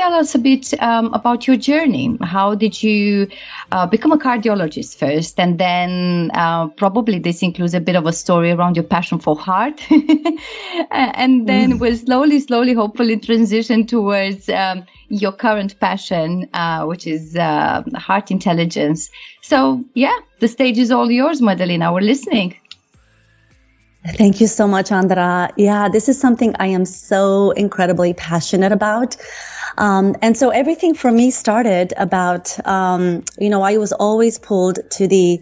tell us a bit about your journey? How did you become a cardiologist first? And then probably this includes a bit of a story around your passion for heart. And then we'll slowly, hopefully transition towards your current passion, which is heart intelligence. So, yeah, the stage is all yours, Madalina. We're listening. Thank you so much, Andra. Yeah, this is something I am so incredibly passionate about. And so everything for me started about, I was always pulled to the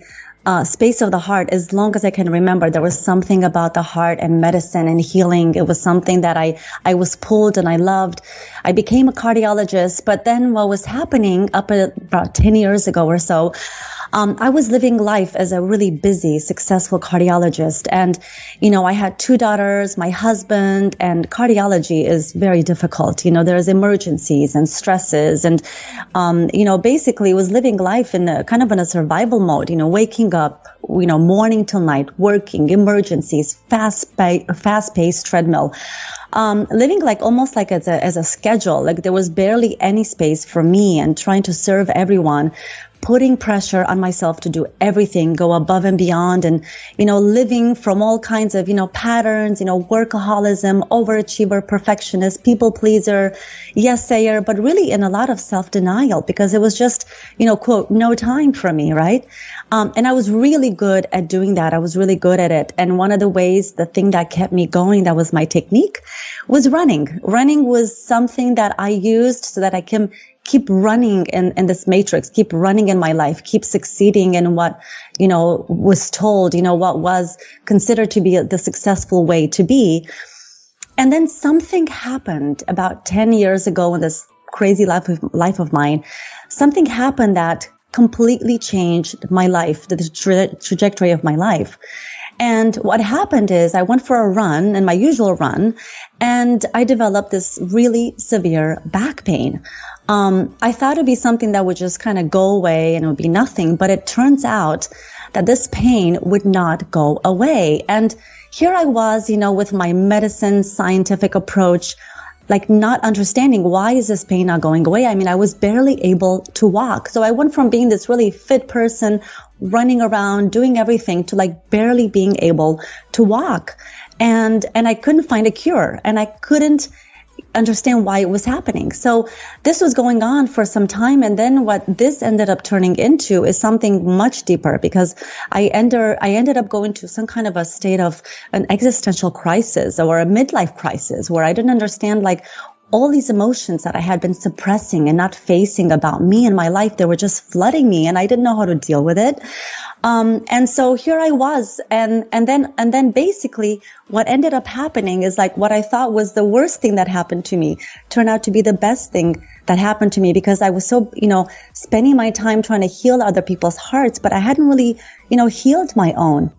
space of the heart. As long as I can remember, there was something about the heart and medicine and healing. It was something that I was pulled and I loved. I became a cardiologist, but then what was happening up about 10 years ago or so, I was living life as a really busy, successful cardiologist. And, I had 2 daughters, my husband, and cardiology is very difficult. There's emergencies and stresses and, basically was living life in in a survival mode, waking up, morning till night, working, emergencies, fast-paced treadmill. Living almost as a schedule, there was barely any space for me and trying to serve everyone, putting pressure on myself to do everything, go above and beyond, and, living from all kinds of, patterns, workaholism, overachiever, perfectionist, people pleaser, yes sayer, but really in a lot of self-denial because it was just, quote, no time for me, right? And I was really good at doing that. I was really good at it. And one of the ways, the thing that kept me going, that was my technique, was running. Running was something that I used so that I can keep running in this matrix, keep running in my life, keep succeeding in what, was told, what was considered to be the successful way to be. And then something happened about 10 years ago in this crazy life of mine. Something happened that completely changed my life, the trajectory of my life. And what happened is I went for a run, and my usual run, and I developed this really severe back pain. I thought it'd be something that would just kind of go away and it would be nothing, but it turns out that this pain would not go away. And here I was, with my medicine scientific approach, not understanding why is this pain not going away. I mean, I was barely able to walk. So I went from being this really fit person, running around, doing everything, to barely being able to walk. And I couldn't find a cure, and I couldn't understand why it was happening. So this was going on for some time. And then what this ended up turning into is something much deeper, because I ended up going to some kind of a state of an existential crisis or a midlife crisis where I didn't understand all these emotions that I had been suppressing and not facing about me and my life. They were just flooding me and I didn't know how to deal with it. And so here I was. And then basically what ended up happening is what I thought was the worst thing that happened to me turned out to be the best thing that happened to me, because I was so, spending my time trying to heal other people's hearts, but I hadn't really, healed my own.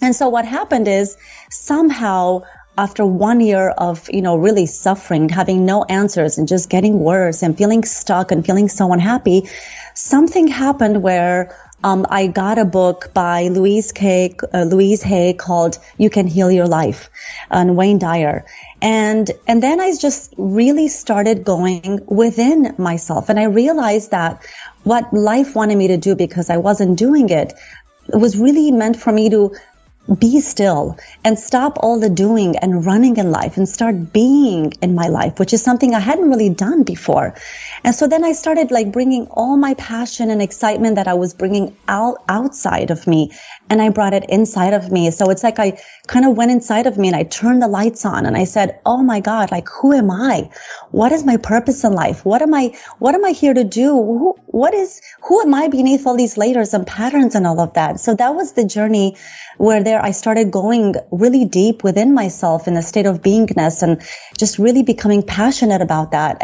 And so what happened is somehow, after 1 year of, really suffering, having no answers and just getting worse and feeling stuck and feeling so unhappy, something happened where I got a book by Louise Hay called You Can Heal Your Life, and Wayne Dyer. And then I just really started going within myself. And I realized that what life wanted me to do, because I wasn't doing it, it was really meant for me to be still and stop all the doing and running in life and start being in my life, which is something I hadn't really done before. And so then I started bringing all my passion and excitement that I was bringing outside of me, and I brought it inside of me. So it's I kind of went inside of me and I turned the lights on and I said, oh my God, who am I? What is my purpose in life? What am I here to do? Who am I beneath all these layers and patterns and all of that? So that was the journey where I started going really deep within myself in a state of beingness and just really becoming passionate about that.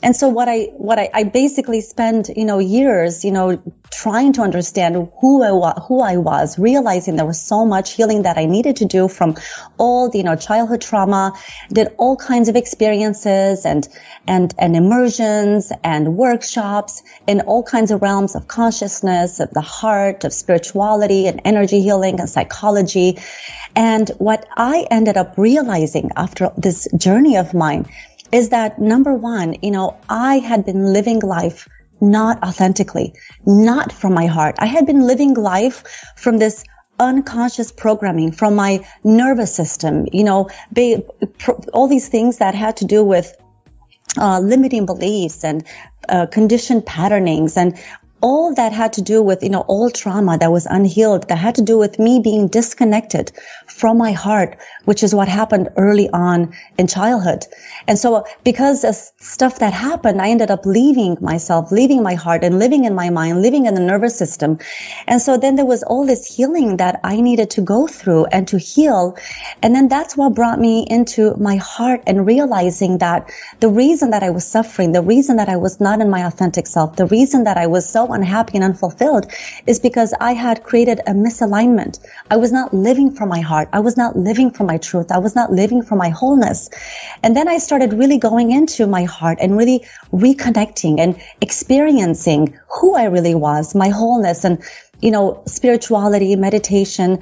And so what I basically spent, years, trying to understand who I was, realizing there was so much healing that I needed to do from all the, childhood trauma, did all kinds of experiences and immersions and workshops in all kinds of realms of consciousness, of the heart, of spirituality and energy healing and psychology. And what I ended up realizing after this journey of mine is that number one, I had been living life not authentically, not from my heart. I had been living life from this unconscious programming, from my nervous system, all these things that had to do with limiting beliefs and conditioned patternings, and all that had to do with, old trauma that was unhealed, that had to do with me being disconnected from my heart, which is what happened early on in childhood. And so because of stuff that happened, I ended up leaving myself, leaving my heart, and living in my mind, living in the nervous system. And so then there was all this healing that I needed to go through and to heal. And then that's what brought me into my heart, and realizing that the reason that I was suffering, the reason that I was not in my authentic self, the reason that I was so unhappy and unfulfilled is because I had created a misalignment. I was not living from my heart. I was not living from my truth. I was not living from my wholeness. And then I started really going into my heart and really reconnecting and experiencing who I really was, my wholeness, and, spirituality, meditation,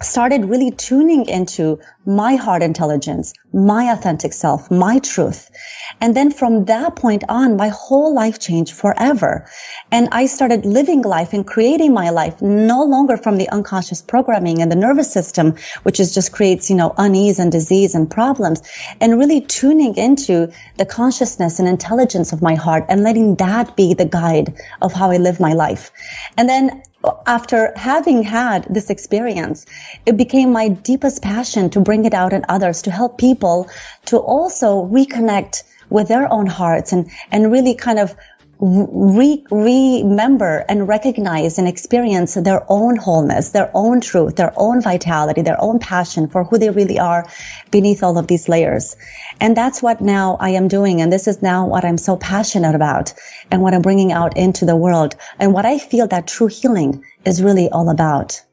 started really tuning into my heart intelligence, my authentic self, my truth. And then from that point on, my whole life changed forever. And I started living life and creating my life no longer from the unconscious programming and the nervous system, which just creates, unease and disease and problems, and really tuning into the consciousness and intelligence of my heart and letting that be the guide of how I live my life. And then after having had this experience, it became my deepest passion to bring it out in others, to help people to also reconnect with their own hearts and really kind of remember and recognize and experience their own wholeness, their own truth, their own vitality, their own passion for who they really are beneath all of these layers. And that's what now I am doing. And this is now what I'm so passionate about and what I'm bringing out into the world and what I feel that true healing is really all about.